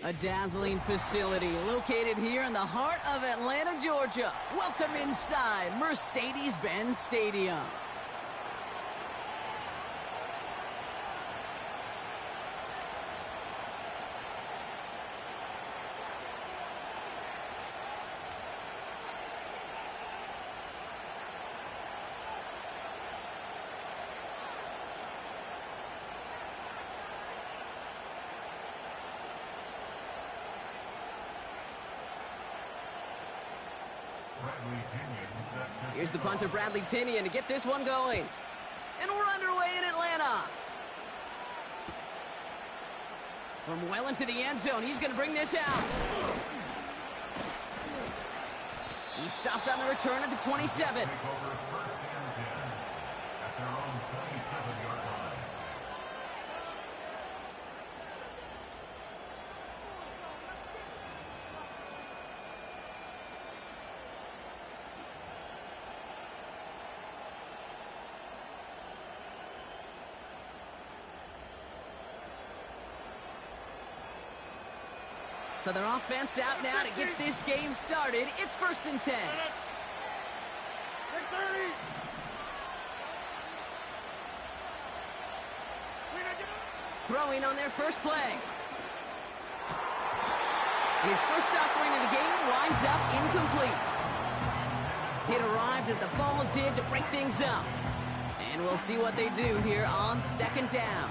A dazzling facility located here in the heart of Atlanta, Georgia. Welcome inside Mercedes-Benz Stadium. Here's the punter, Bradley Pinion, to get this one going. And we're underway in Atlanta. From well into the end zone, he's going to bring this out. He stopped on the return at the 27. So their offense out now to get this game started. It's 1st and 10. Throwing on their first play. His first offering of the game winds up incomplete. It arrived as the ball did to break things up. And we'll see what they do here on 2nd down.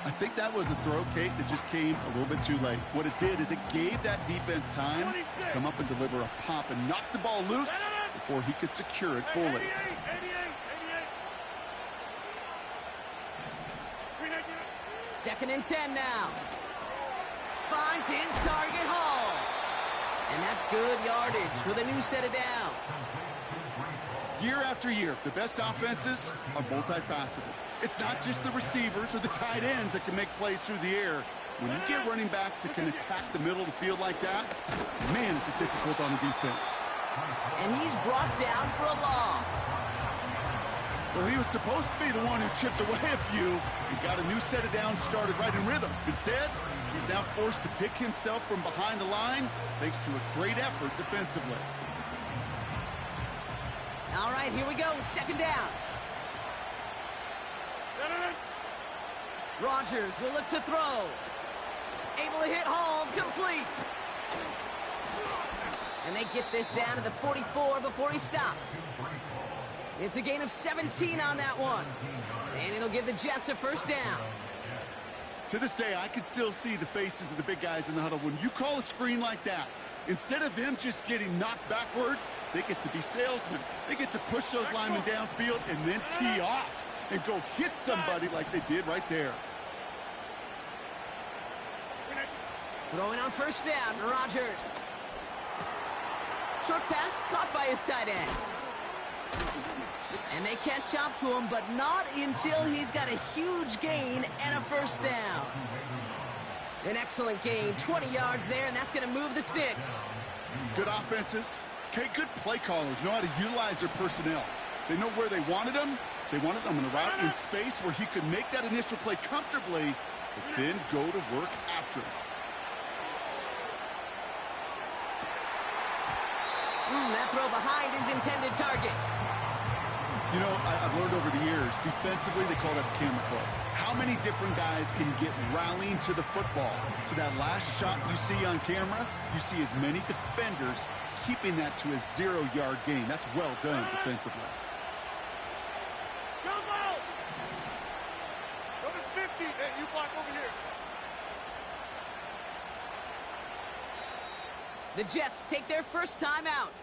I think that was a throw, Kate, that just came a little bit too late. What it did is it gave that defense time to come up and deliver a pop and knock the ball loose before he could secure it fully. 2nd and 10 now. Finds his target, Hall. And that's good yardage with a new set of downs. Year after year, the best offenses are multifaceted. It's not just the receivers or the tight ends that can make plays through the air. When you get running backs that can attack the middle of the field like that, man, is it difficult on the defense. And he's brought down for a loss. Well, he was supposed to be the one who chipped away a few and got a new set of downs started right in rhythm. Instead, he's now forced to pick himself from behind the line thanks to a great effort defensively. All right, here we go. 2nd down. Rodgers will look to throw. Able to hit Hall, complete. And they get this down to the 44 before he stopped. It's a gain of 17 on that one. And it'll give the Jets a 1st down. To this day, I can still see the faces of the big guys in the huddle. When you call a screen like that, instead of them just getting knocked backwards, they get to be salesmen. They get to push those linemen downfield and then tee off and go hit somebody like they did right there. Throwing on 1st down, Rodgers. Short pass caught by his tight end. And they catch up to him, but not until he's got a huge gain and a 1st down. An excellent gain, 20 yards there, and that's going to move the sticks. Good offenses. Okay, good play callers know how to utilize their personnel. They know where they wanted them. They wanted them in a route in space where he could make that initial play comfortably, but then go to work after it. That throw behind his intended target. You know, I've learned over the years, defensively, they call that the camera club. How many different guys can get rallying to the football? So that last shot you see on camera, you see as many defenders keeping that to a 0-yard gain. That's well done defensively. Number 50, hey, you block over here. The Jets take their first time out.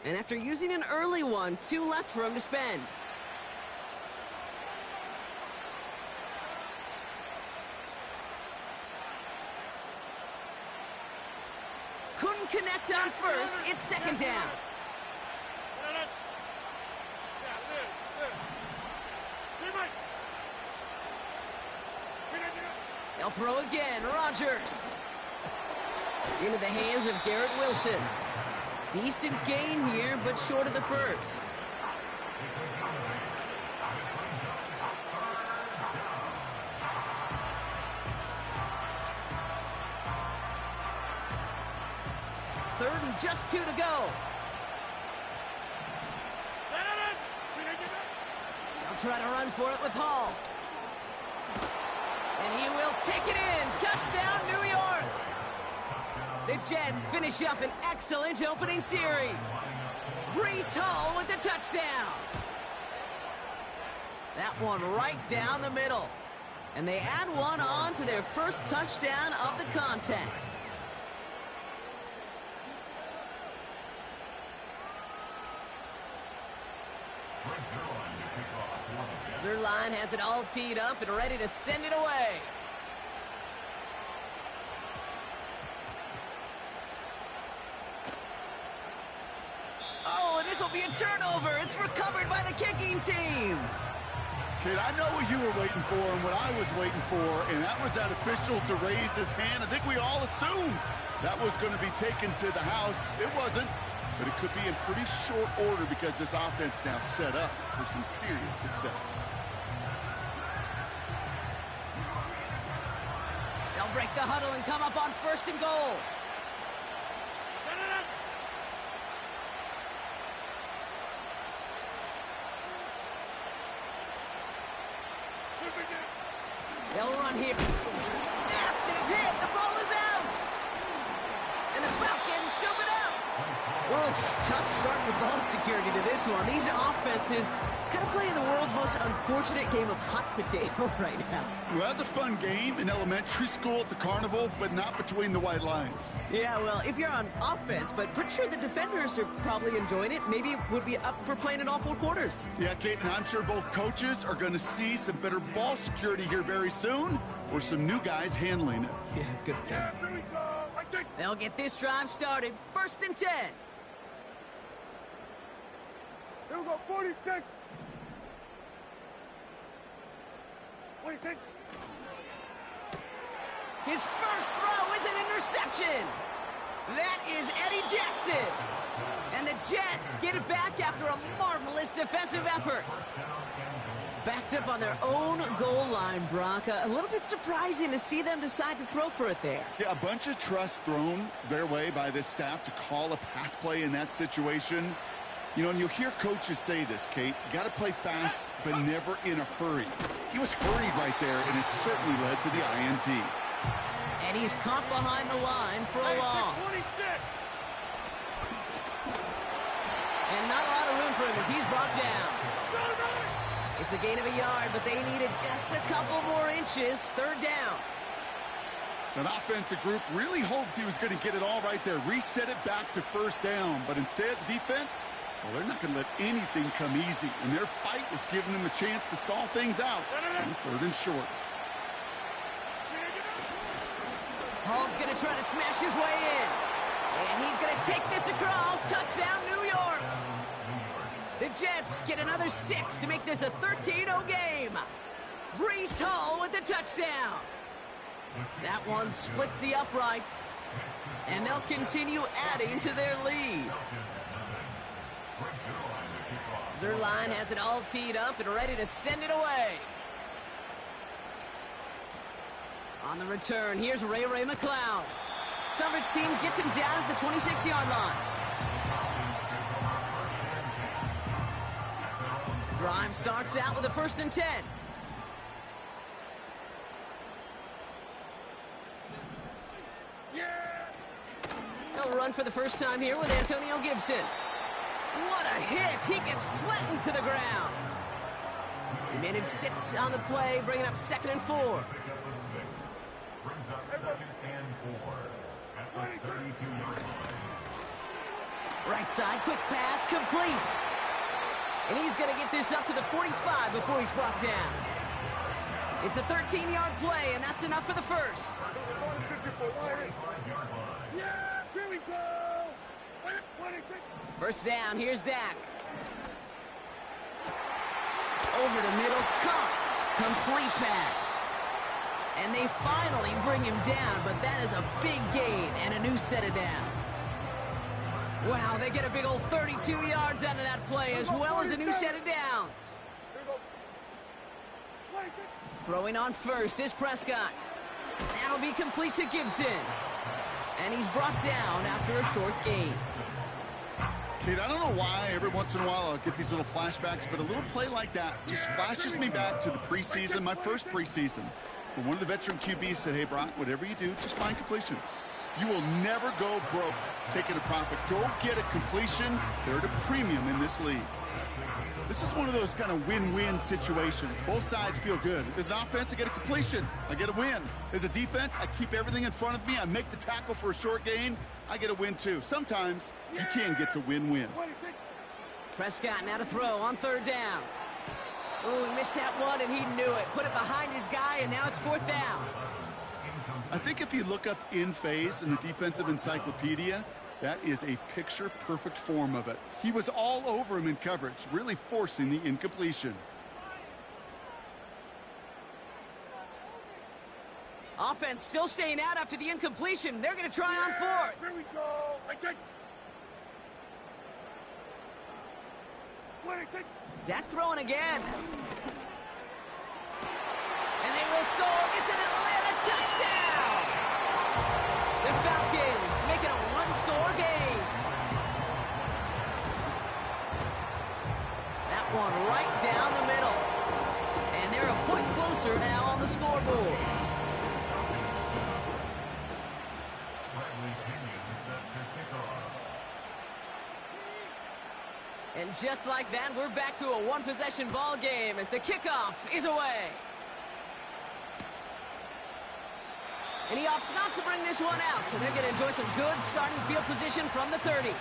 And after using an early one, 2 left for him to spend. Couldn't connect on 1st. It's 2nd down. They'll throw again. Rodgers. Into the hands of Garrett Wilson. Decent gain here, but short of the 1st. just 2 to go. They'll try to run for it with Hall. And he will take it in. Touchdown, New York. The Jets finish up an excellent opening series. Breece Hall with the touchdown. That one right down the middle. And they add one on to their first touchdown of the contest. Zuerlein has it all teed up and ready to send it away. Oh, and this will be a turnover. It's recovered by the kicking team. Kid, I know what you were waiting for and what I was waiting for, and that was that official to raise his hand. I think we all assumed that was going to be taken to the house. It wasn't, but it could be in pretty short order because this offense now set up for some serious success. They'll break the huddle and come up on 1st and goal. They'll run here. Massive hit. The ball is out. And the Falcons scoop it up. Oof, tough start for ball security to this one. These offenses kind of play in the world's most unfortunate game of hot potato right now. Well, that's a fun game in elementary school at the carnival, but not between the white lines. Yeah, well, if you're on offense, but pretty sure the defenders are probably enjoying it. Maybe it would be up for playing in all 4 quarters. Yeah, Kate, and I'm sure both coaches are going to see some better ball security here very soon, or some new guys handling it. Yeah, good point. They'll get this drive started. 1st and 10. Here we go, 46. 46. His first throw is an interception. That is Eddie Jackson. And the Jets get it back after a marvelous defensive effort. Backed up on their own goal line, Brock. A little bit surprising to see them decide to throw for it there. Yeah, a bunch of trust thrown their way by this staff to call a pass play in that situation. You know, and you'll hear coaches say this, Kate. You got to play fast, but never in a hurry. He was hurried right there, and it certainly led to the INT. And he's caught behind the line for a loss. And not a lot of room for him as he's brought down. It's a gain of a yard, but they needed just a couple more inches. 3rd down. That offensive group really hoped he was going to get it all right there, reset it back to 1st down. But instead, the defense, well, they're not going to let anything come easy. And their fight was giving them a chance to stall things out on 3rd and short. Hall's going to try to smash his way in. And he's going to take this across. Touchdown, New York. The Jets get another 6 to make this a 13-0 game. Breece Hall with the touchdown. That one splits the uprights. And they'll continue adding to their lead. Zuerlein has it all teed up and ready to send it away. On the return, here's Ray McCloud. Coverage team gets him down at the 26-yard line. Drive starts out with a 1st and 10. He'll run for the first time here with Antonio Gibson. What a hit! He gets flattened to the ground. He managed 6 on the play, bringing up 2nd and 4. Right side, quick pass, complete. And he's going to get this up to the 45 before he's brought down. It's a 13-yard play, and that's enough for the first. Yeah, here we go. 1st down, here's Dak. Over the middle, caught. Complete pass. And they finally bring him down, but that is a big gain and a new set of downs. Wow, they get a big old 32 yards out of that play, as well as a new set of downs. Throwing on first is Prescott. That'll be complete to Gibson. And he's brought down after a short gain. Kate, I don't know why every once in a while I'll get these little flashbacks, but a little play like that just flashes me back to the preseason, my first preseason. When one of the veteran QBs said, hey, Brock, whatever you do, just find completions. You will never go broke taking a profit. Go get a completion. They're at a premium in this league. This is one of those kind of win-win situations. Both sides feel good. As an offense, I get a completion. I get a win. As a defense, I keep everything in front of me. I make the tackle for a short gain. I get a win, too. Sometimes you can get to win-win. Prescott now to throw on third down. Oh, he missed that one, and he knew it. Put it behind his guy, and now it's fourth down. I think if you look up in phase in the defensive encyclopedia, that is a picture-perfect form of it. He was all over him in coverage, really forcing the incompletion. Offense still staying out after the incompletion. They're going to try on fourth. Here we go. Dak throwing again. And they will score. It's an Atlanta touchdown. The Falcons make it a one-score game. That one right down the middle. And they're a point closer now on the scoreboard. And just like that, we're back to a one-possession ball game as the kickoff is away. And he opts not to bring this one out, so they're going to enjoy some good starting field position from the 30.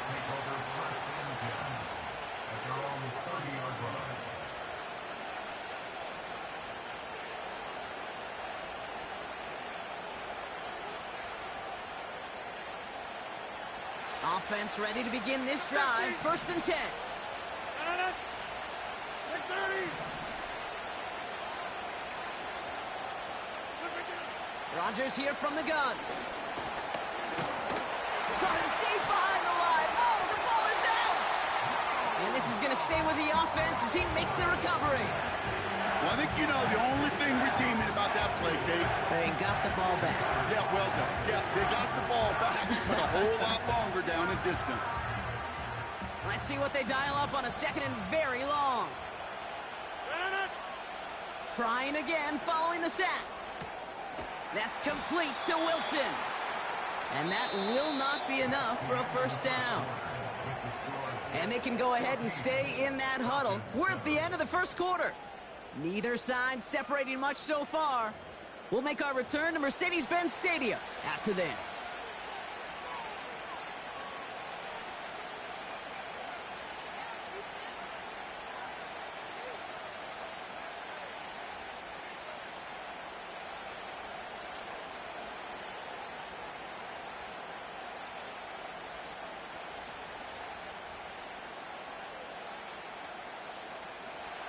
Offense ready to begin this drive. First and 10. Rodgers here from the gun. Caught him deep behind the line. Oh, the ball is out! And this is going to stay with the offense as he makes the recovery. Well, I think you know the only thing redeeming about that play, Kate. They got the ball back. Yeah, well done. Yeah, they got the ball back, but a whole lot longer down in distance. Let's see what they dial up on a second and very long. Trying again following the sack. That's complete to Wilson. And that will not be enough for a first down. And they can go ahead and stay in that huddle. We're at the end of the first quarter. Neither side separating much so far. We'll make our return to Mercedes-Benz Stadium after this.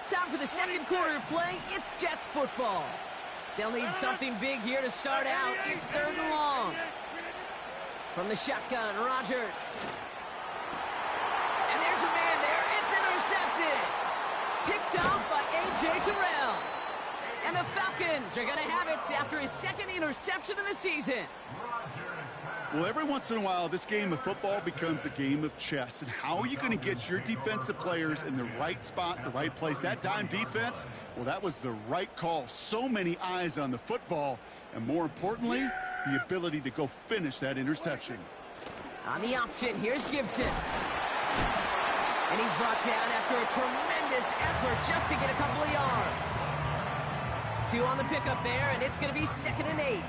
Time for the second quarter of play. It's Jets football. They'll need something big here to start out. It's third and long. From the shotgun, Rodgers. And there's a man there. It's intercepted. Picked off by A.J. Terrell. And the Falcons are going to have it after his second interception of the season. Well, every once in a while, this game of football becomes a game of chess. And how are you going to get your defensive players in the right spot, the right place? That dime defense, well, that was the right call. So many eyes on the football. And more importantly, the ability to go finish that interception. On the option, here's Gibson. And he's brought down after a tremendous effort just to get a couple of yards. 2 on the pickup there, and it's going to be 2nd and 8.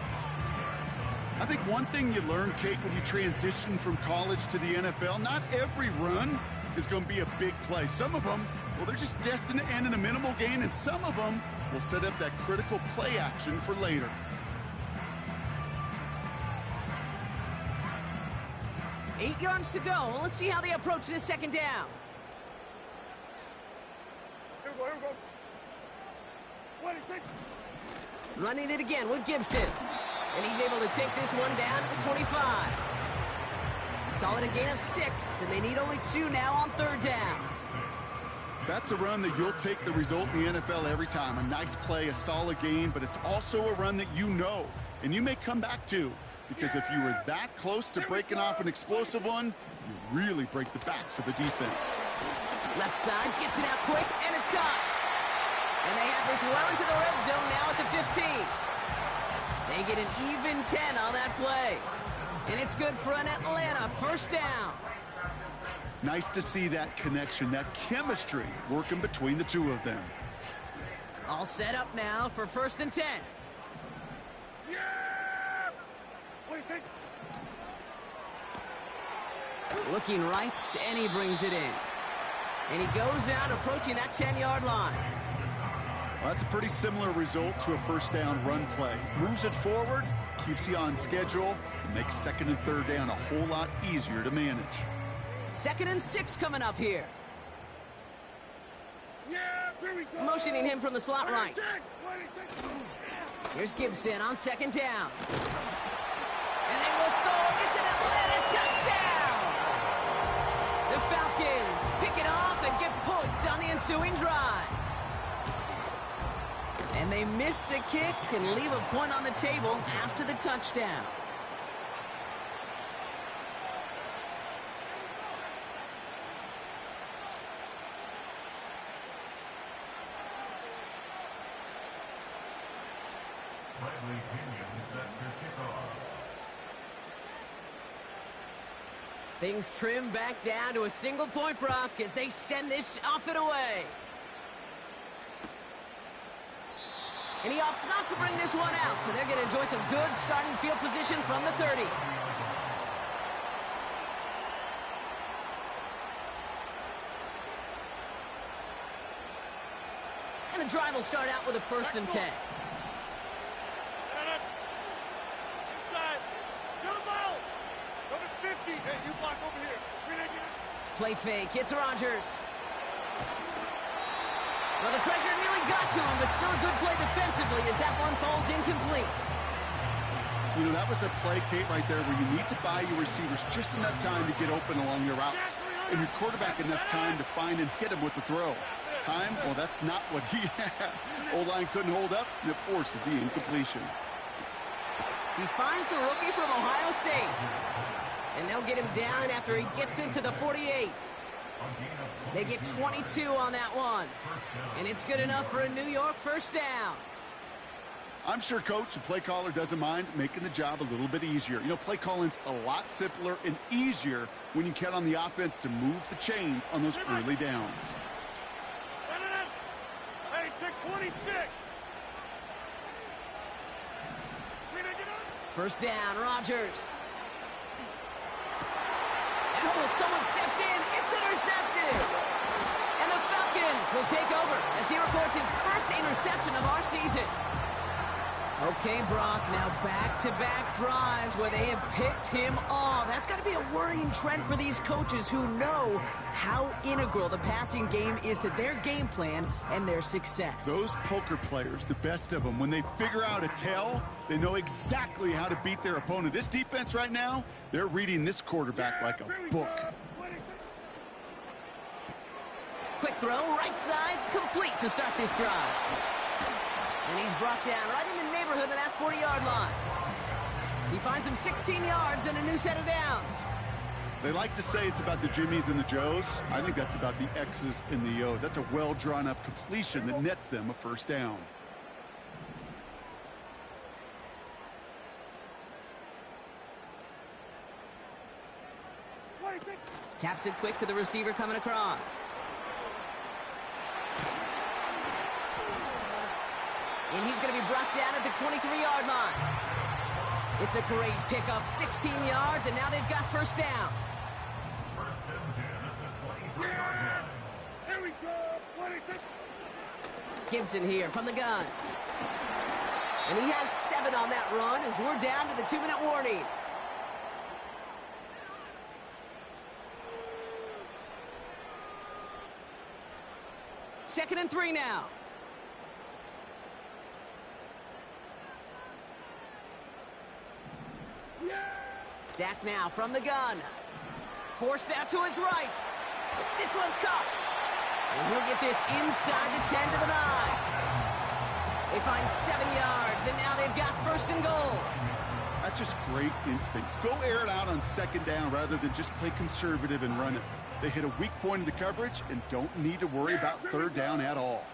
I think one thing you learn, Kate, when you transition from college to the NFL, not every run is going to be a big play. Some of them, well, they're just destined to end in a minimal gain, and some of them will set up that critical play action for later. Eight yards to go. Well, let's see how they approach this second down. Here we go. Running it again with Gibson. And he's able to take this one down to the 25. Call it a gain of 6, and they need only 2 now on third down. That's a run that you'll take the result in the NFL every time. A nice play, a solid gain, but it's also a run that you know, and you may come back to. because if you were that close to breaking off an explosive one, you really break the backs of a defense. Left side, gets it out quick, and it's caught. And they have this well into the red zone now at the 15. They get an even 10 on that play. And it's good for an Atlanta first down. Nice to see that connection, that chemistry working between the two of them. All set up now for 1st and 10. Yeah! What do you think? Looking right, and he brings it in. And he goes out approaching that 10-yard line. Well, that's a pretty similar result to a first down run play. Moves it forward, keeps you on schedule, and makes 2nd and 3rd down a whole lot easier to manage. 2nd and 6 coming up here. Yeah, here we go. Motioning him from the slot right. What do you think? Here's Gibson on 2nd down. And they will score. It's an Atlanta touchdown. The Falcons pick it off and get points on the ensuing drive. And they miss the kick and leave a point on the table after the touchdown. Things trim back down to a single point, Brock, as they send this off and away. And he opts not to bring this one out, so they're going to enjoy some good starting field position from the 30. And the drive will start out with a 1st and 10. Inside. Go the ball. Number 50. Hey, you block over here. Play fake. It's Rodgers. Well, the pressure nearly got to him, but still a good play defensively as that one falls incomplete. You know, that was a play, Kate, right there where you need to buy your receivers just enough time to get open along your routes, and your quarterback enough time to find and hit him with the throw. Time? Well, that's not what he had. O-line couldn't hold up, and it forces the incompletion. He finds the rookie from Ohio State. And they'll get him down after he gets into the 48. They get 22 on that one. And it's good enough for a New York first down. I'm sure Coach and play caller doesn't mind making the job a little bit easier. You know, play calling's a lot simpler and easier when you count on the offense to move the chains on those early downs. Hey, pick 26. First down, Rodgers. And someone stepped in. It's intercepted. And the Falcons will take over as he records his first interception of our season. Okay, Brock, now back-to-back drives where they have picked him off. That's got to be a worrying trend for these coaches who know how integral the passing game is to their game plan and their success. Those poker players, the best of them, when they figure out a tell, they know exactly how to beat their opponent. This defense right now, they're reading this quarterback like a book. Quick throw, right side, complete to start this drive. And he's brought down right in the neighborhood of that 40-yard line. He finds him 16 yards and a new set of downs. They like to say it's about the Jimmies and the Joes. I think that's about the X's and the O's. That's a well-drawn-up completion that nets them a first down. Taps it quick to the receiver coming across. And he's going to be brought down at the 23-yard line. It's a great pickup, 16 yards, and now they've got first down. Yeah! Here we go! 26. Gibson here from the gun. And he has 7 on that run as we're down to the 2-minute warning. Second and 3 now. Dak now from the gun. Forced out to his right. This one's caught. And he'll get this inside the 10 to the 9. They find 7 yards, and now they've got first and goal. That's just great instincts. Go air it out on second down rather than just play conservative and run it. They hit a weak point in the coverage and don't need to worry about third down at all.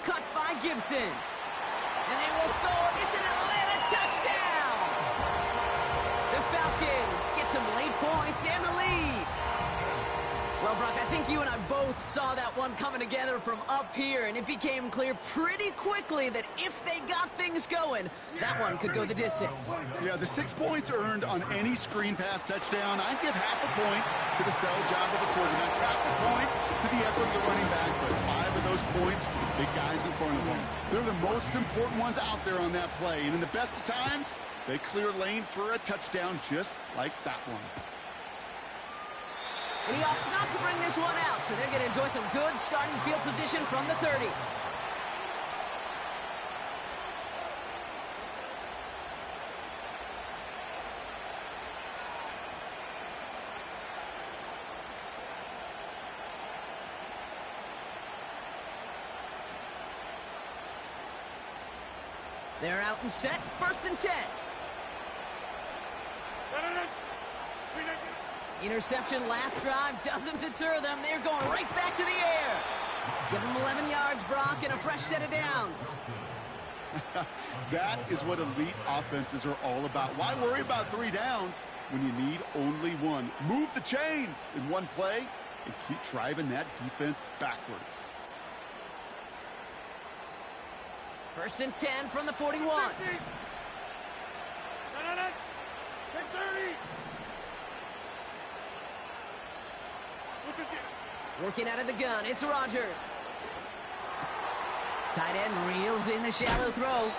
Cut by Gibson. And they will score. It's an Atlanta touchdown. The Falcons get some late points and the lead. Well, Brock, I think you and I both saw that one coming together from up here, and it became clear pretty quickly that if they got things going, that one could go the distance. Yeah, the 6 points earned on any screen pass touchdown, I'd give half a point to the sell job of the quarterback, half a point to the effort of the running back, but 5 of those points to the big guys in front of them. They're the most important ones out there on that play, and in the best of times, they clear lane for a touchdown just like that one. And he opts not to bring this one out, so they're going to enjoy some good starting field position from the 30. They're out and set, 1st and 10. Interception last drive doesn't deter them. They're going right back to the air. Give them 11 yards, Brock, and a fresh set of downs. That is what elite offenses are all about. Why worry about 3 downs when you need only 1? Move the chains in one play and keep driving that defense backwards. 1st and 10 from the 41. 30. Working out of the gun, it's Rodgers. Tight end reels in the shallow throw.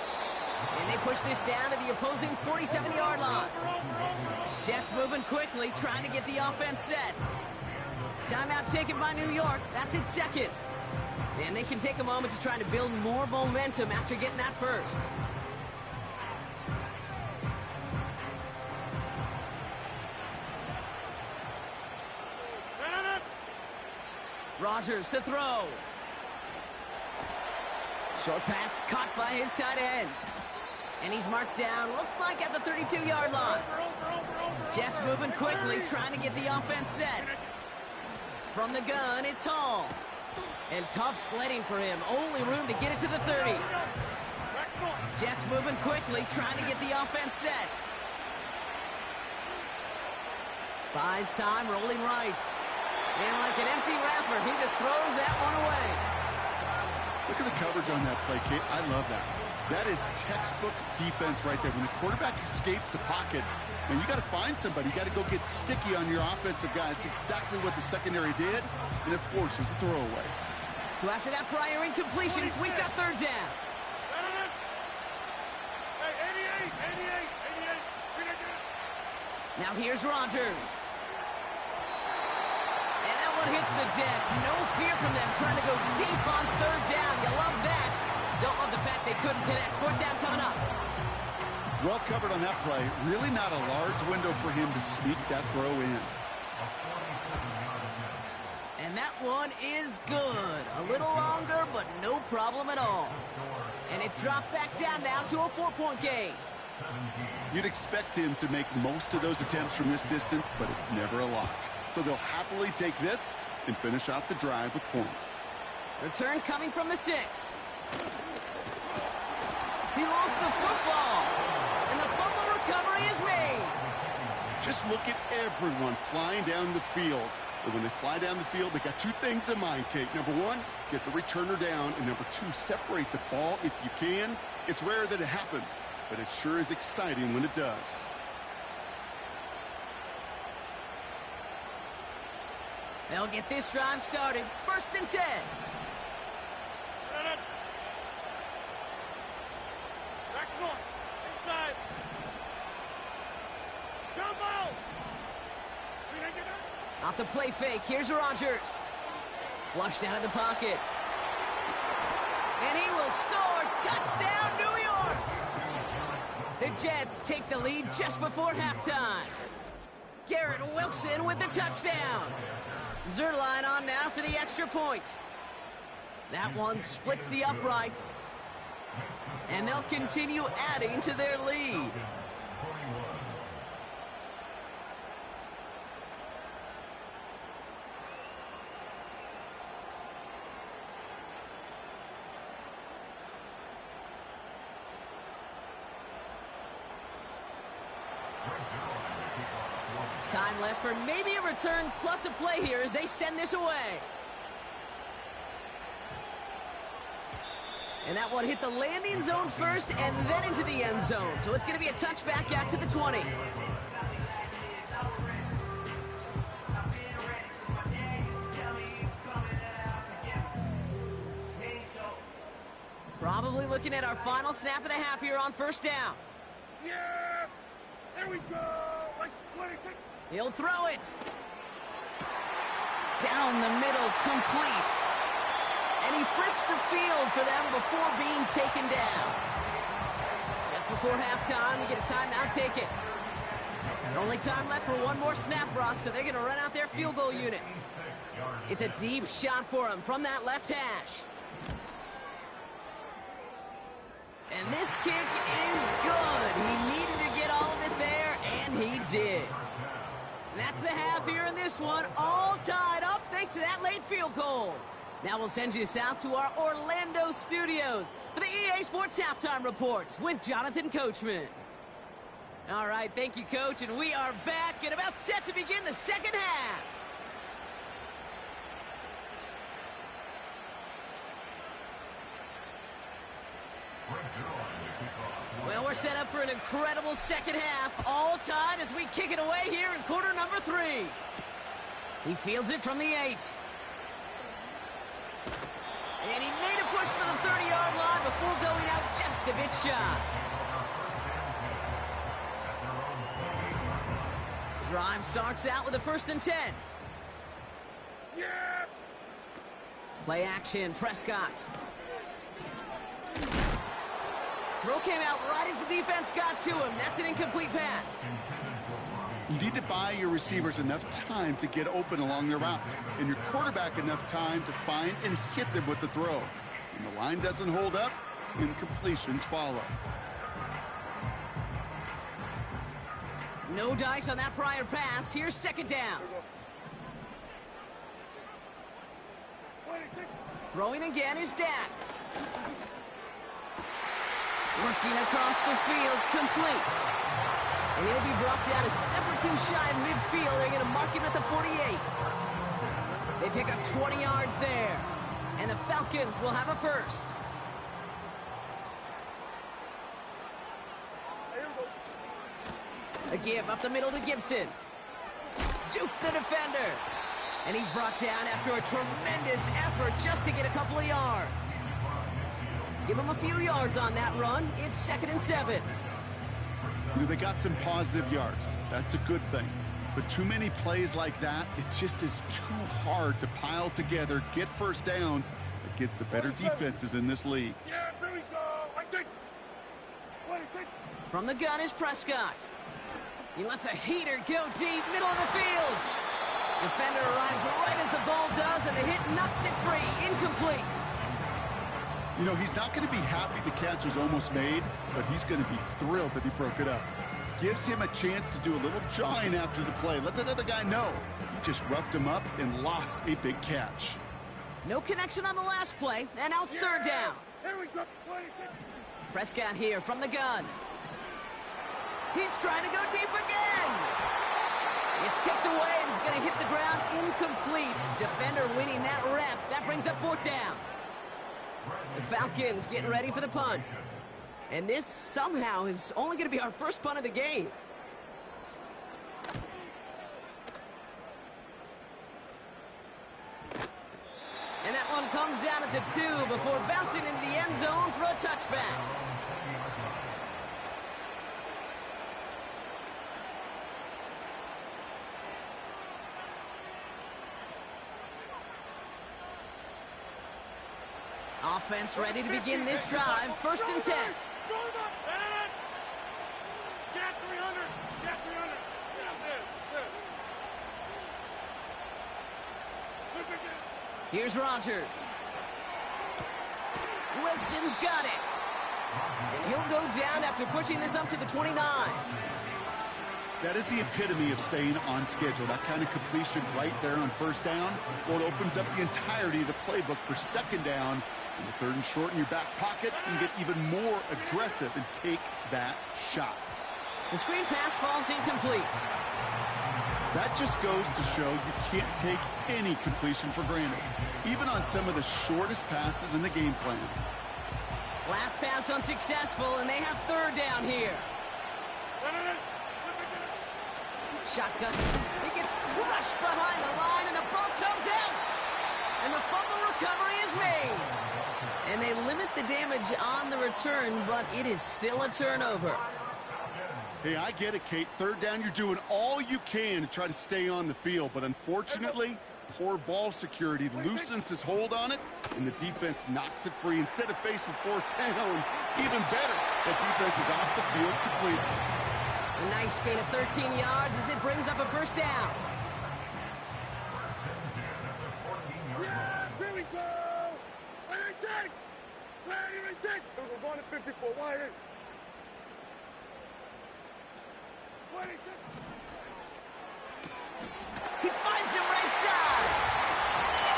And they push this down to the opposing 47-yard line. Jets moving quickly, trying to get the offense set. Timeout taken by New York. That's its 2nd. And they can take a moment to try to build more momentum after getting that first. Rodgers to throw. Short pass caught by his tight end. And he's marked down, looks like at the 32-yard line. Jets moving quickly, trying to get the offense set. From the gun, it's Hall. And tough sledding for him. Only room to get it to the 30. Jets moving quickly, trying to get the offense set. Buys time, rolling right. And like an empty wrapper, he just throws that one away. Look at the coverage on that play, Kate. I love that. That is textbook defense right there. When the quarterback escapes the pocket, and you got to find somebody. You got to go get sticky on your offensive guy. It's exactly what the secondary did, and it forces the throw away. So after that prior incompletion, we've got 3rd down. Now here's Rodgers. And that one hits the deck. No fear from them trying to go deep on 3rd down. You love that. Don't love the fact they couldn't connect. 4th down coming up. Well covered on that play. Really not a large window for him to sneak that throw in. And that one is good. A little longer, but no problem at all. And it's dropped back down now to a 4-point game. You'd expect him to make most of those attempts from this distance, but it's never a lock. So they'll happily take this and finish off the drive with points. Return coming from the 6. He lost the football. And the fumble recovery is made. Just look at everyone flying down the field. But when they fly down the field, they got 2 things in mind, Kate. Number 1, get the returner down. And number 2, separate the ball if you can. It's rare that it happens, but it sure is exciting when it does. They'll get this drive started. 1st and 10. Back north. Inside. Jump out. Off the play fake, here's Rodgers. Flushed out of the pocket. And he will score. Touchdown, New York! The Jets take the lead just before halftime. Garrett Wilson with the touchdown. Zuerlein on now for the extra point. That one splits the uprights. And they'll continue adding to their lead. Time left for maybe a return plus a play here as they send this away. And that one hit the landing zone first and then into the end zone. So it's going to be a touchback out to the 20. Probably looking at our final snap of the half here on first down. Yeah! There we go! Like 26. He'll throw it. Down the middle, complete. And he flips the field for them before being taken down. Just before halftime, we get a timeout, take it. Only time left for one more snap, Brock, so they're going to run out their field goal unit. It's a deep shot for him from that left hash. And this kick is good. He needed to get all of it there, and he did. And that's the half here in this one, all tied up thanks to that late field goal. Now we'll send you south to our Orlando studios for the EA Sports Halftime Report with Jonathan Coachman. All right, thank you, Coach, and we are back and about set to begin the second half. Well, we're set up for an incredible second half, all tied as we kick it away here in quarter number 3. He fields it from the 8. And he made a push for the 30-yard line before going out just a bit shy. Drive starts out with a 1st and 10. Yeah! Play action, Prescott. Throw came out right as the defense got to him. That's an incomplete pass. You need to buy your receivers enough time to get open along their route, and your quarterback enough time to find and hit them with the throw. When the line doesn't hold up, incompletions follow. No dice on that prior pass. Here's second down. 26. Throwing again is Dak. Working across the field, complete. And he'll be brought down a step or two shy of midfield. They're going to mark him at the 48. They pick up 20 yards there. And the Falcons will have a first. A give up the middle to Gibson. Juke the defender. And he's brought down after a tremendous effort just to get a couple of yards. Give him a few yards on that run. It's 2nd and 7. You know, they got some positive yards. That's a good thing. But too many plays like that, it just is too hard to pile together, get first downs against the better defenses in this league. Yeah, here we go! I think 26. From the gun is Prescott. He lets a heater go deep, middle of the field. Defender arrives right as the ball does, and the hit knocks it free. Incomplete. You know, he's not going to be happy the catch was almost made, but he's going to be thrilled that he broke it up. Gives him a chance to do a little jawing after the play. Let that other guy know. He just roughed him up and lost a big catch. No connection on the last play, and out third down. Here we go! 26. Prescott here from the gun. He's trying to go deep again. It's tipped away, and it's going to hit the ground incomplete. Defender winning that rep. That brings up 4th down. The Falcons getting ready for the punt. And this somehow is only going to be our first punt of the game. And that one comes down at the 2 before bouncing into the end zone for a touchback. Offense ready to begin this drive. 1st and 10. Get 300! Get 300! Yeah, this. Look at this. Here's Rodgers. Wilson's got it. And he'll go down after pushing this up to the 29. That is the epitome of staying on schedule. That kind of completion right there on first down. Well, it opens up the entirety of the playbook for second down. In the third and short in your back pocket, you can get even more aggressive and take that shot. The screen pass falls incomplete. That just goes to show you can't take any completion for granted, even on some of the shortest passes in the game plan. Last pass unsuccessful, and they have third down here. Shotgun. He gets crushed behind the line, and the ball comes out. And the fumble recovery is made. And they limit the damage on the return, but it is still a turnover. Hey, I get it, Kate. Third down, you're doing all you can to try to stay on the field. But unfortunately, poor ball security loosens his hold on it, and the defense knocks it free. Instead of facing fourth down, even better, the defense is off the field completely. A nice gain of 13 yards as it brings up a first down. Here we go! Ready, take! Ready, take! We're going to 54. Why is? He finds him right side.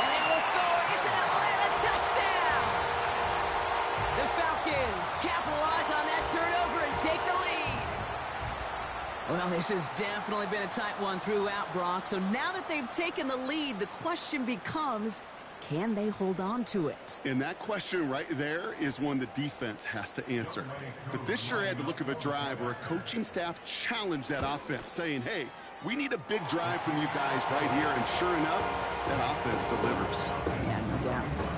And they will score. It's an Atlanta touchdown. The Falcons capitalize on that turnover and take the lead. Well, this has definitely been a tight one throughout, Brock. So now that they've taken the lead, the question becomes, can they hold on to it? And that question right there is one the defense has to answer. But this sure had the look of a drive where a coaching staff challenged that offense, saying, hey, we need a big drive from you guys right here. And sure enough, that offense delivers. Yeah, no doubt.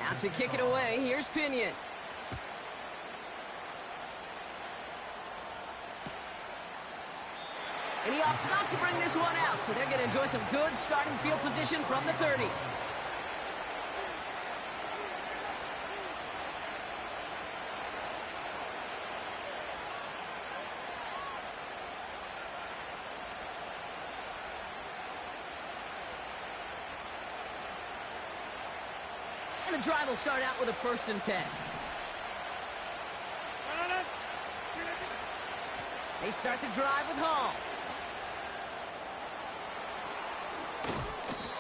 Out to kick it away, here's Pinion. And he opts not to bring this one out, so they're going to enjoy some good starting field position from the 30. And the drive will start out with a 1st and 10. They start the drive with Hall.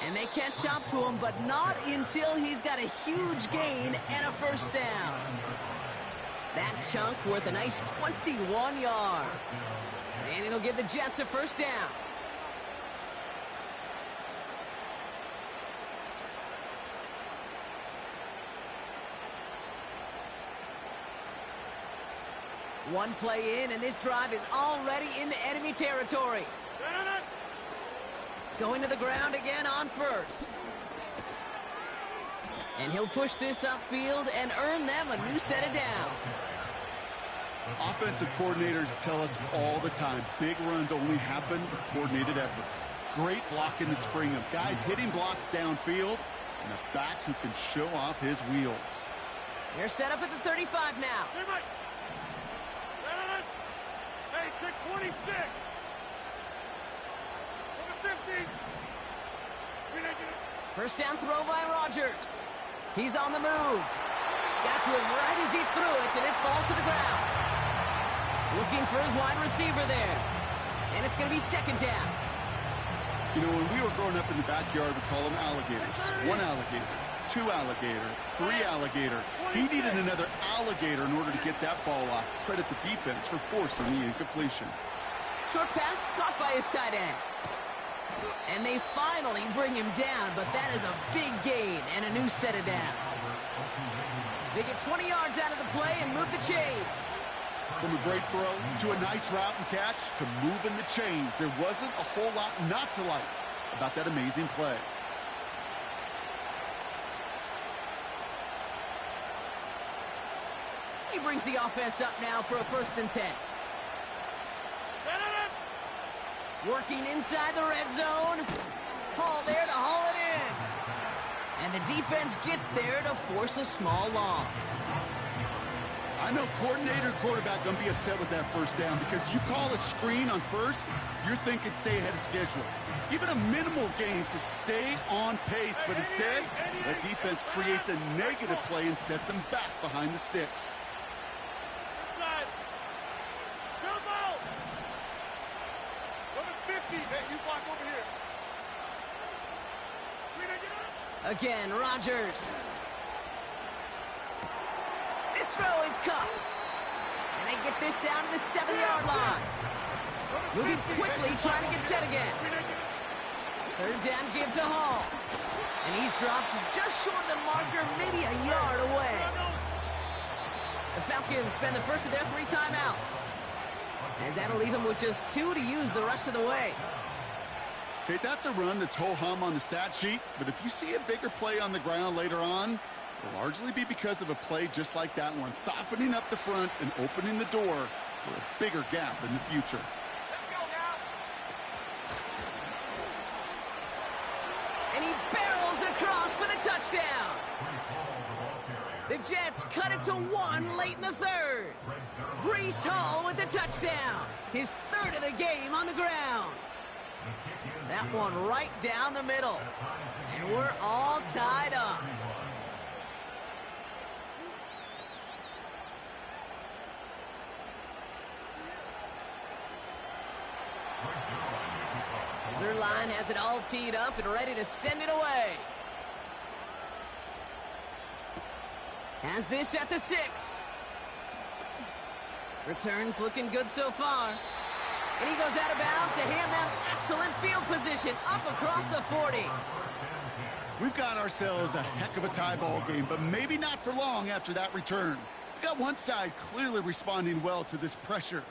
And they catch up to him, but not until he's got a huge gain and a first down. That chunk worth a nice 21 yards. And it'll give the Jets a first down. One play in, and this drive is already into enemy territory. Going to the ground again on 1st. And he'll push this upfield and earn them a new set of downs. Offensive coordinators tell us all the time, big runs only happen with coordinated efforts. Great blocking to spring them. Guys hitting blocks downfield, and a back who can show off his wheels. They're set up at the 35 now. Hey, 626. First down throw by Rodgers. He's on the move. Got to him right as he threw it, and it falls to the ground. Looking for his wide receiver there. And it's going to be 2nd down. You know, when we were growing up in the backyard, we call them alligators. 1 alligator, 2 alligator, 3 alligator. He needed another alligator in order to get that ball off. Credit the defense for forcing the incompletion. Short pass caught by his tight end. And they finally bring him down, but that is a big gain and a new set of downs. They get 20 yards out of the play and move the chains. From a great throw to a nice route and catch to moving the chains, there wasn't a whole lot not to like about that amazing play. He brings the offense up now for a 1st and 10. Working inside the red zone. Hall there to haul it in. And the defense gets there to force a small loss. I know coordinator and quarterback going to be upset with that first down because you call a screen on first, you're thinking stay ahead of schedule. Even a minimal gain to stay on pace, but instead, that defense creates a negative play and sets them back behind the sticks. Inside. Jump out. Number 50. Hey, you block over here. Again, Rodgers. This throw is caught. And they get this down to the 7-yard line. Moving quickly, trying to get set again. Third down, give to Hall. And he's dropped just short of the marker, maybe a yard away. The Falcons spend the first of their 3 timeouts, as that'll leave them with just 2 to use the rest of the way. Okay, that's a run that's ho-hum on the stat sheet, but if you see a bigger play on the ground later on, it'll largely be because of a play just like that one, softening up the front and opening the door for a bigger gap in the future. Let's go now. And he barrels across for the touchdown. The Jets cut it to 1 late in the third. Breece Hall with the touchdown. His 3rd of the game on the ground. That one right down the middle. And we're all tied up. Zerline has it all teed up and ready to send it away. Has this at the 6. Returns looking good so far. And he goes out of bounds to hand them excellent field position up across the 40. We've got ourselves a heck of a tie ball game, but maybe not for long after that return. We got one side clearly responding well to this pressure.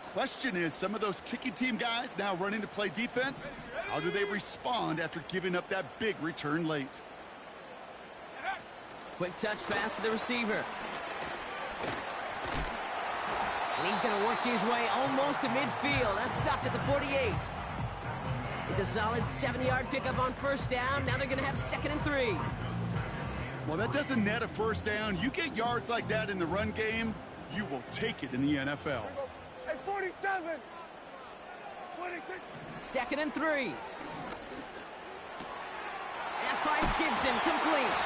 The question is, some of those kicking team guys now running to play defense, how do they respond after giving up that big return late? Quick touch pass to the receiver. And he's going to work his way almost to midfield. That's stopped at the 48. It's a solid 7-yard pickup on first down. Now they're going to have 2nd and 3. Well, that doesn't net a first down. You get yards like that in the run game, you will take it in the NFL. Hey, 47. 26. 2nd and 3. That finds Gibson complete.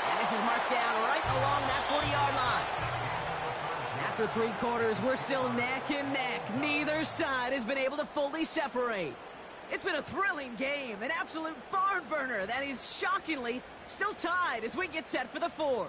And this is marked down right along that 40-yard line. After 3 quarters, we're still neck and neck. Neither side has been able to fully separate. It's been a thrilling game, an absolute barn burner that is shockingly still tied as we get set for the 4th.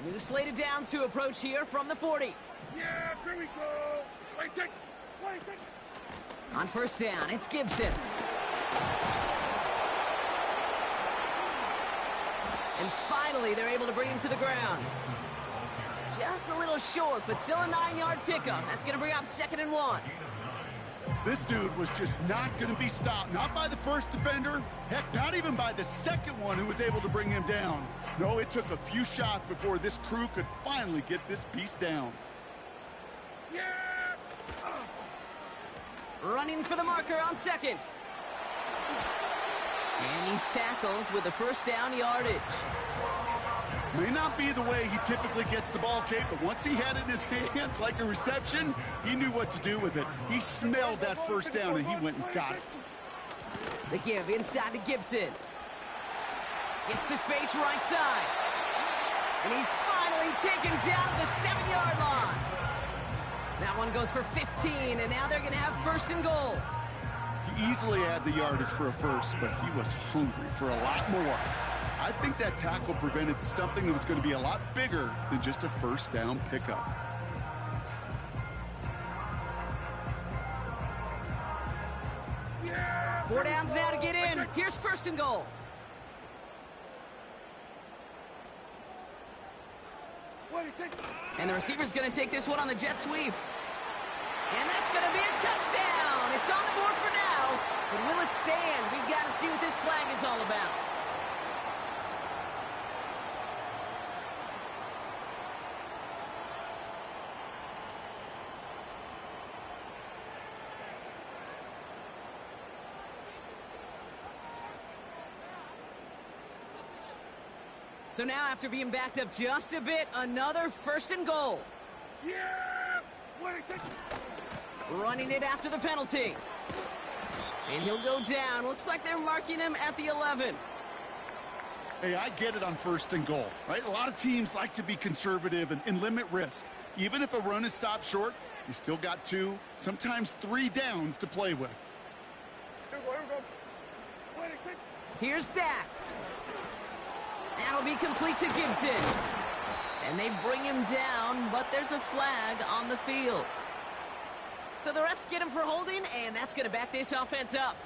New slated downs to approach here from the 40. Yeah, here we go. 26. 26. On first down, it's Gibson. And finally, they're able to bring him to the ground. Just a little short, but still a 9-yard pickup. That's going to bring up 2nd and 1. This dude was just not going to be stopped. Not by the first defender. Heck, not even by the second one who was able to bring him down. No, it took a few shots before this crew could finally get this piece down. Yeah. Running for the marker on 2nd. And he's tackled with the first down yardage. May not be the way he typically gets the ball, Kate, but once he had it in his hands like a reception, he knew what to do with it. He smelled that first down, and he went and got it. The give inside to Gibson. Gets to space right side. And he's finally taken down at the 7-yard line. That one goes for 15, and now they're going to have 1st and goal. He easily had the yardage for a first, but he was hungry for a lot more. I think that tackle prevented something that was going to be a lot bigger than just a first down pickup. Yeah. 4 downs now to get in. Here's 1st and goal. And the receiver's going to take this one on the jet sweep. And that's going to be a touchdown. It's on the board for now. But will it stand? We got to see what this flag is all about. So now, after being backed up just a bit, another 1st and goal. Yeah! 26. Running it after the penalty. And he'll go down. Looks like they're marking him at the 11. Hey, I get it on 1st and goal, right? A lot of teams like to be conservative and limit risk. Even if a run is stopped short, you still got 2, sometimes 3 downs to play with. Here we go. 26. Here's Dak. That'll be complete to Gibson. And they bring him down, but there's a flag on the field. So the refs get him for holding, and that's going to back this offense up.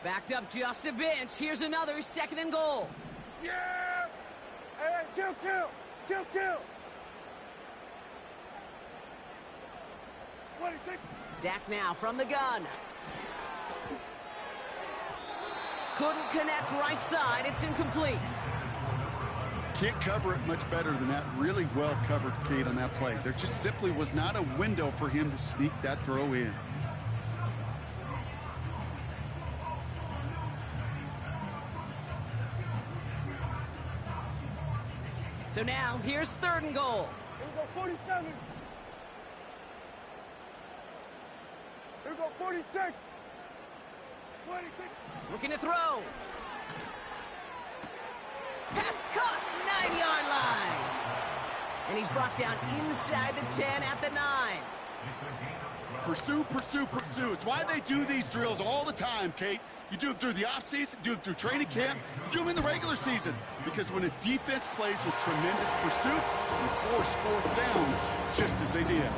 Backed up just a bit. Here's another 2nd and goal. Yeah! Hey, kill! 26. Dak now from the gun. Couldn't connect right side. It's incomplete. Can't cover it much better than that. Really well covered, Kate, on that play. There just simply was not a window for him to sneak that throw in. So now, here's 3rd and goal. Here we go, 47. Here we go, 46. 26. Looking to throw. Pass caught, 9-yard line. And he's brought down inside the 10 at the 9. Pursue. It's why they do these drills all the time, Kate. You do them through the offseason, you do them through training camp, you do them in the regular season. Because when a defense plays with tremendous pursuit, you force 4th downs just as they did.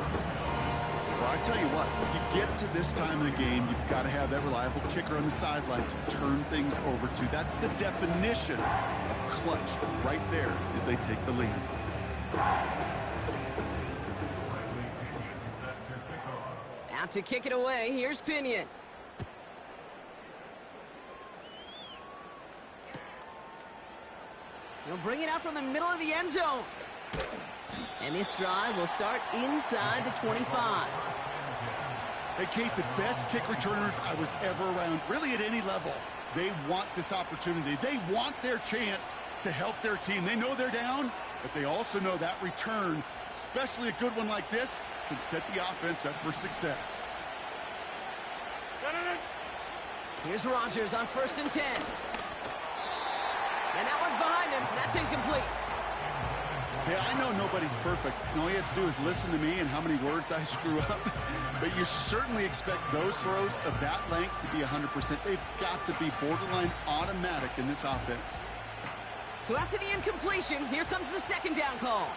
Well, I tell you what, you get to this time of the game, you've got to have that reliable kicker on the sideline to turn things over to. That's the definition of clutch right there as they take the lead. Out to kick it away. Here's Pinion. He'll bring it out from the middle of the end zone. And this drive will start inside the 25. Hey, Kate, the best kick returners I was ever around, really at any level, they want this opportunity. They want their chance to help their team. They know they're down, but they also know that return, especially a good one like this, can set the offense up for success. Here's Rodgers on 1st and 10. And that one's behind him. That's incomplete. Hey, I know nobody's perfect, and all you have to do is listen to me and how many words I screw up. But you certainly expect those throws of that length to be 100%. They've got to be borderline automatic in this offense. So after the incompletion, here comes the 2nd down call.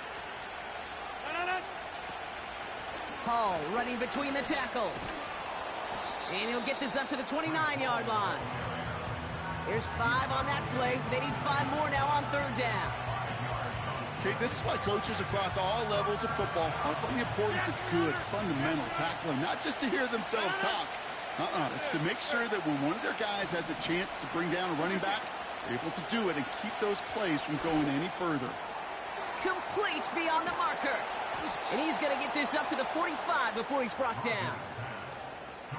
Hall running between the tackles. And he'll get this up to the 29-yard line. There's 5 on that play. They need 5 more now on 3rd down. Okay, this is why coaches across all levels of football harp on the importance of good, fundamental tackling, not just to hear themselves talk. It's to make sure that when one of their guys has a chance to bring down a running back, they're able to do it and keep those plays from going any further. Complete beyond the marker. And he's going to get this up to the 45 before he's brought down.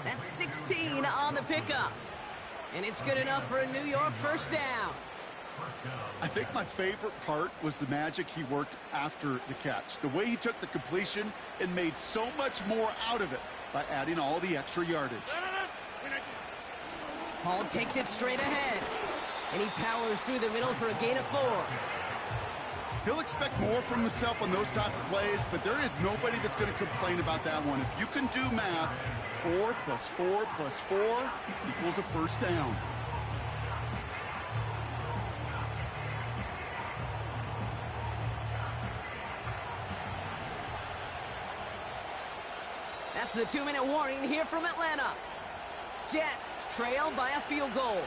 That's 16 on the pickup. And it's good enough for a New York 1st down. I think my favorite part was the magic he worked after the catch. The way he took the completion and made so much more out of it by adding all the extra yardage. Hall takes it straight ahead. And he powers through the middle for a gain of 4. He'll expect more from himself on those type of plays, but there is nobody that's going to complain about that one. If you can do math, 4 plus 4 plus 4 equals a 1st down. That's the 2-minute warning here from Atlanta. Jets trail by a field goal.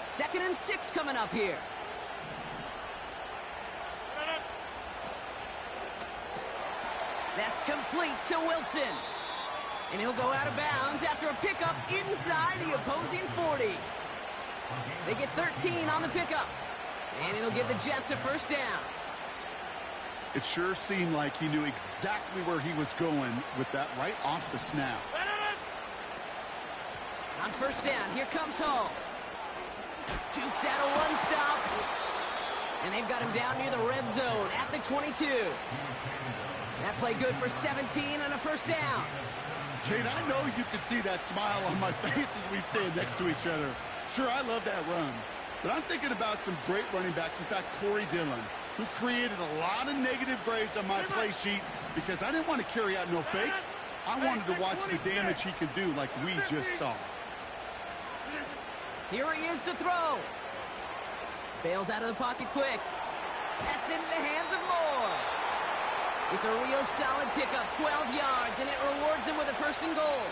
Second and 6 coming up here. That's complete to Wilson. And he'll go out of bounds after a pickup inside the opposing 40. They get 13 on the pickup. And it'll give the Jets a first down. It sure seemed like he knew exactly where he was going with that right off the snap. On first down, here comes Hall. Jukes out a one-stop. And they've got him down near the red zone at the 22. That play good for 17 and a first down. Kate, I know you can see that smile on my face as we stand next to each other. Sure, I love that run. But I'm thinking about some great running backs. In fact, Corey Dillon, who created a lot of negative grades on my play sheet because I didn't want to carry out no fake. I wanted to watch the damage he could do like we just saw. Here he is to throw. Bails out of the pocket quick. That's into the hands of Moore. It's a real solid pickup, 12 yards, and it rewards him with a first and goal.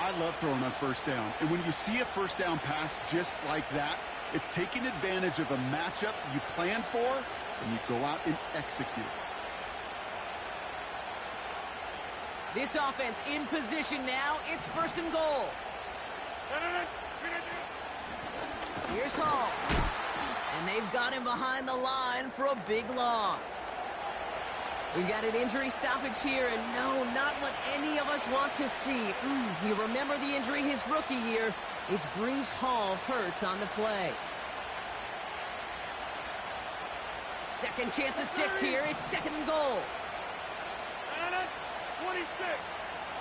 I love throwing on first down. And when you see a first down pass just like that, it's taking advantage of a matchup you plan for, and you go out and execute. This offense in position now. It's first and goal. Here's Hall. And they've got him behind the line for a big loss. We've got an injury stoppage here, and no, not what any of us want to see. You remember the injury his rookie year. It's Breece Hall hurts on the play. Second chance at 6 here. It's second and goal. 26.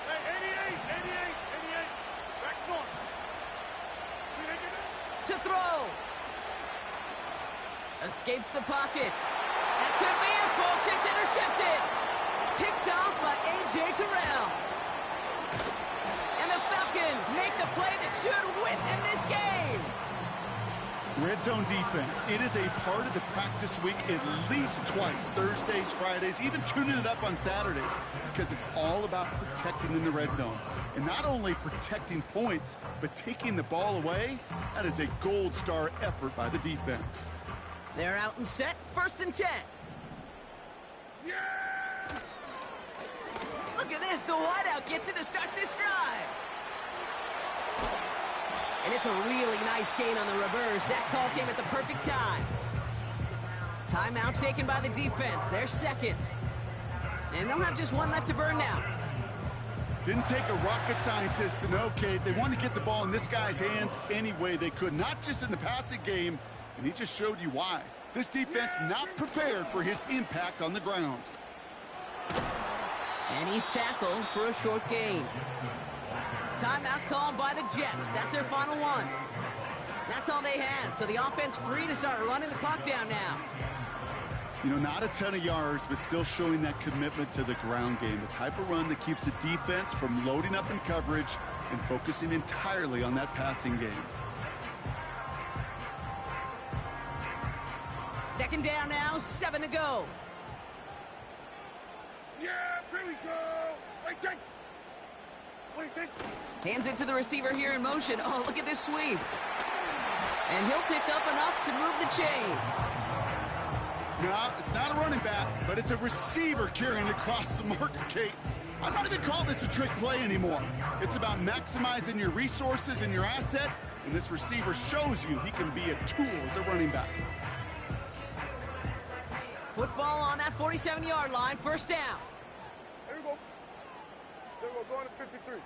Hey, 88. Back on. To throw. Escapes the pocket. That could be it, folks. It's intercepted. Picked off by A.J. Terrell. And the Falcons make the play that should win them this game. Red zone defense. It is a part of the practice week at least twice. Thursdays, Fridays, even tuning it up on Saturdays. Because it's all about protecting in the red zone. And not only protecting points, but taking the ball away. That is a gold star effort by the defense. They're out and set. First and 10. Yeah! Look at this. The wideout gets it to start this drive. And it's a really nice gain on the reverse. That call came at the perfect time. Timeout taken by the defense. They're second. And they'll have just one left to burn now. Didn't take a rocket scientist to know, Kate. They wanted to get the ball in this guy's hands any way they could. Not just in the passing game. And he just showed you why. This defense not prepared for his impact on the ground. And he's tackled for a short gain. Timeout called by the Jets. That's their final one. That's all they had. So the offense free to start running the clock down now. You know, not a ton of yards, but still showing that commitment to the ground game. The type of run that keeps the defense from loading up in coverage and focusing entirely on that passing game. Second down now, 7 to go. Yeah, here we go. Wait, take. Hands it to the receiver here in motion. Oh, look at this sweep. And he'll pick up enough to move the chains. No, it's not a running back, but it's a receiver carrying across the marker, Kate. I'm not even calling this a trick play anymore. It's about maximizing your resources and your asset, and this receiver shows you he can be a tool as a running back. Football on that 47-yard line, first down. There we go. Going to 53.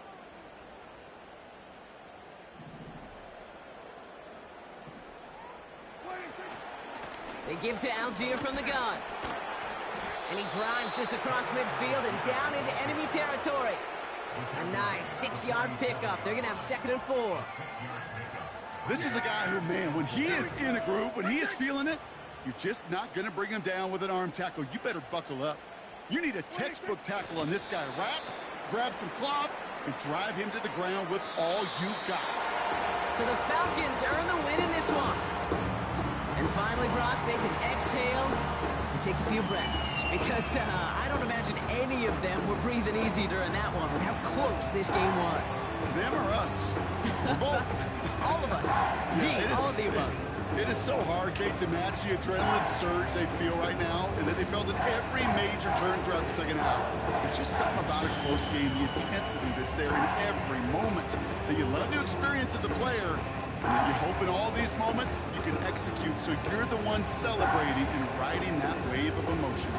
They give to Algier from the gun. And he drives this across midfield and down into enemy territory. A nice 6-yard pickup. They're going to have second and 4. This is a guy who, man, when he is in a groove, when he is feeling it, you're just not going to bring him down with an arm tackle. You better buckle up. You need a textbook tackle on this guy. Wrap, grab some cloth, and drive him to the ground with all you got. So the Falcons earn the win in this one. And finally, Brock, they can exhale and take a few breaths. Because I don't imagine any of them were breathing easy during that one with how close this game was. Them or us? We're both. All of us. Indeed, all of the above. It is so hard, Kate, to match the adrenaline surge they feel right now and that they felt in every major turn throughout the second half. There's just something about a close game, the intensity that's there in every moment that you love to experience as a player, And you hope in all these moments you can execute so you're the one celebrating and riding that wave of emotion.